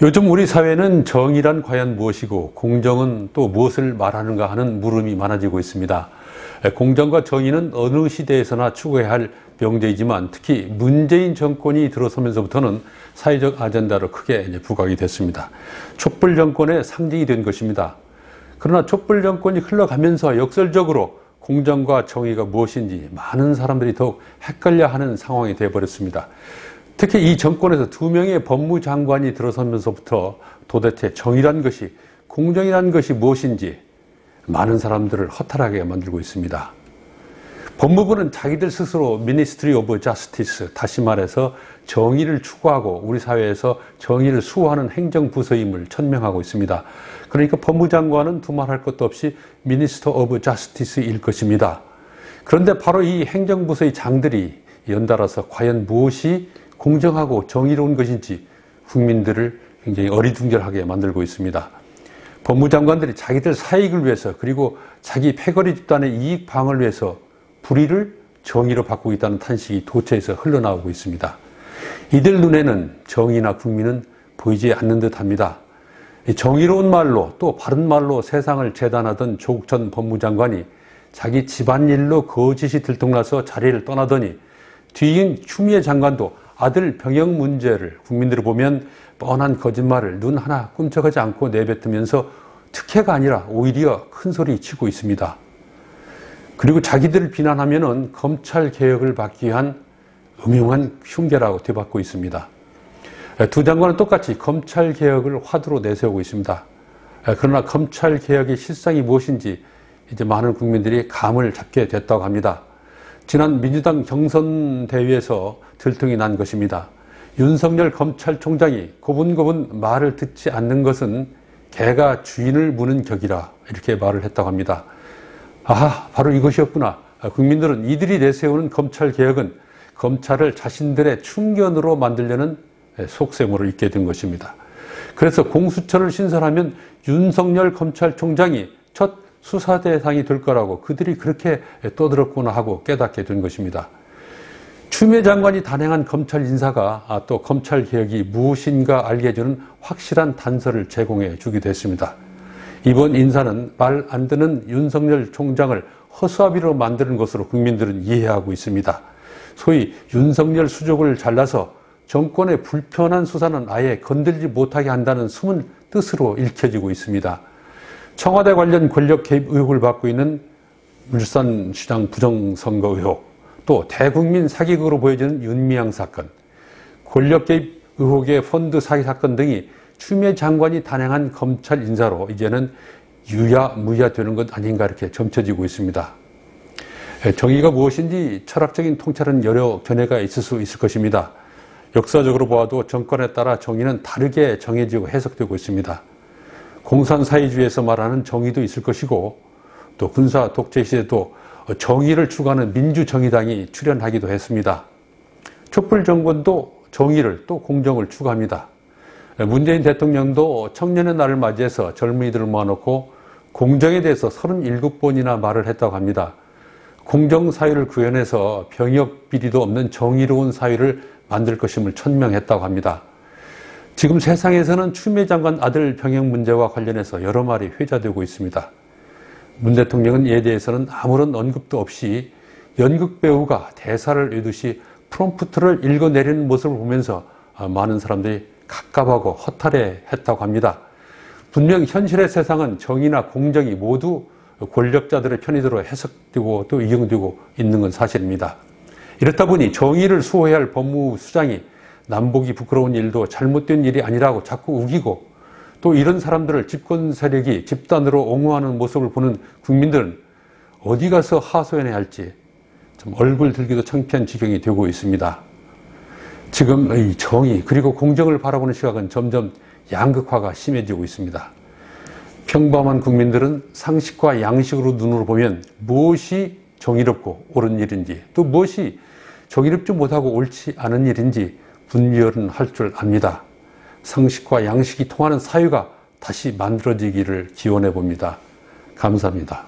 요즘 우리 사회는 정의란 과연 무엇이고 공정은 또 무엇을 말하는가 하는 물음이 많아지고 있습니다. 공정과 정의는 어느 시대에서나 추구해야 할 명제이지만 특히 문재인 정권이 들어서면서부터는 사회적 아젠다로 크게 부각이 됐습니다. 촛불 정권의 상징이 된 것입니다. 그러나 촛불 정권이 흘러가면서 역설적으로 공정과 정의가 무엇인지 많은 사람들이 더욱 헷갈려하는 상황이 되어버렸습니다. 특히 이 정권에서 2명의 법무장관이 들어서면서부터 도대체 정의란 것이, 공정이란 것이 무엇인지 많은 사람들을 허탈하게 만들고 있습니다. 법무부는 자기들 스스로 Ministry of Justice, 다시 말해서 정의를 추구하고 우리 사회에서 정의를 수호하는 행정부서임을 천명하고 있습니다. 그러니까 법무장관은 두말할 것도 없이 Minister of Justice일 것입니다. 그런데 바로 이 행정부서의 장들이 연달아서 과연 무엇이 공정하고 정의로운 것인지 국민들을 굉장히 어리둥절하게 만들고 있습니다. 법무장관들이 자기들 사익을 위해서 그리고 자기 패거리 집단의 이익 방어를 위해서 불의를 정의로 바꾸고 있다는 탄식이 도처에서 흘러나오고 있습니다. 이들 눈에는 정의나 국민은 보이지 않는 듯합니다. 정의로운 말로 또 바른 말로 세상을 재단하던 조국 전 법무장관이 자기 집안일로 거짓이 들통나서 자리를 떠나더니 뒤인 추미애 장관도 아들 병역 문제를 국민들을 보면 뻔한 거짓말을 눈 하나 꿈쩍하지 않고 내뱉으면서 특혜가 아니라 오히려 큰 소리 치고 있습니다. 그리고 자기들을 비난하면은 검찰 개혁을 받기 위한 음흉한 흉계라고 되받고 있습니다. 두 장관은 똑같이 검찰 개혁을 화두로 내세우고 있습니다. 그러나 검찰 개혁의 실상이 무엇인지 이제 많은 국민들이 감을 잡게 됐다고 합니다. 지난 민주당 경선 대회에서 들통이 난 것입니다. 윤석열 검찰총장이 고분고분 말을 듣지 않는 것은 개가 주인을 무는 격이라 이렇게 말을 했다고 합니다. 아하, 바로 이것이었구나. 국민들은 이들이 내세우는 검찰개혁은 검찰을 자신들의 충견으로 만들려는 속셈으로 읽게 된 것입니다. 그래서 공수처를 신설하면 윤석열 검찰총장이 첫 수사 대상이 될 거라고 그들이 그렇게 떠들었구나 하고 깨닫게 된 것입니다. 추미애 장관이 단행한 검찰 인사가 또 검찰 개혁이 무엇인가 알게 해주는 확실한 단서를 제공해 주기도 했습니다. 이번 인사는 말 안 듣는 윤석열 총장을 허수아비로 만드는 것으로 국민들은 이해하고 있습니다. 소위 윤석열 수족을 잘라서 정권의 불편한 수사는 아예 건들지 못하게 한다는 숨은 뜻으로 읽혀지고 있습니다. 청와대 관련 권력 개입 의혹을 받고 있는 울산시장 부정선거 의혹, 또 대국민 사기극으로 보여지는 윤미향 사건, 권력 개입 의혹의 펀드 사기 사건 등이 추미애 장관이 단행한 검찰 인사로 이제는 유야무야 되는 것 아닌가 이렇게 점쳐지고 있습니다. 정의가 무엇인지 철학적인 통찰은 여러 견해가 있을 수 있을 것입니다. 역사적으로 보아도 정권에 따라 정의는 다르게 정해지고 해석되고 있습니다. 공산사회주의에서 말하는 정의도 있을 것이고 또 군사 독재 시대도 정의를 추구하는 민주정의당이 출현하기도 했습니다. 촛불 정권도 정의를 또 공정을 추구합니다. 문재인 대통령도 청년의 날을 맞이해서 젊은이들을 모아놓고 공정에 대해서 37번이나 말을 했다고 합니다. 공정사회를 구현해서 병역 비리도 없는 정의로운 사회를 만들 것임을 천명했다고 합니다. 지금 세상에서는 추미애 장관 아들 병역 문제와 관련해서 여러 말이 회자되고 있습니다. 문 대통령은 이에 대해서는 아무런 언급도 없이 연극 배우가 대사를 외우듯이 프롬프트를 읽어내리는 모습을 보면서 많은 사람들이 갑갑하고 허탈해했다고 합니다. 분명 현실의 세상은 정의나 공정이 모두 권력자들의 편의대로 해석되고 또 이용되고 있는 건 사실입니다. 이렇다 보니 정의를 수호해야 할 법무수장이 남보기 부끄러운 일도 잘못된 일이 아니라고 자꾸 우기고 또 이런 사람들을 집권 세력이 집단으로 옹호하는 모습을 보는 국민들은 어디 가서 하소연해야 할지 참 얼굴 들기도 창피한 지경이 되고 있습니다. 지금 이 정의 그리고 공정을 바라보는 시각은 점점 양극화가 심해지고 있습니다. 평범한 국민들은 상식과 양식으로 눈으로 보면 무엇이 정의롭고 옳은 일인지 또 무엇이 정의롭지 못하고 옳지 않은 일인지 분별은 할 줄 압니다. 상식과 양식이 통하는 사회가 다시 만들어지기를 기원해 봅니다. 감사합니다.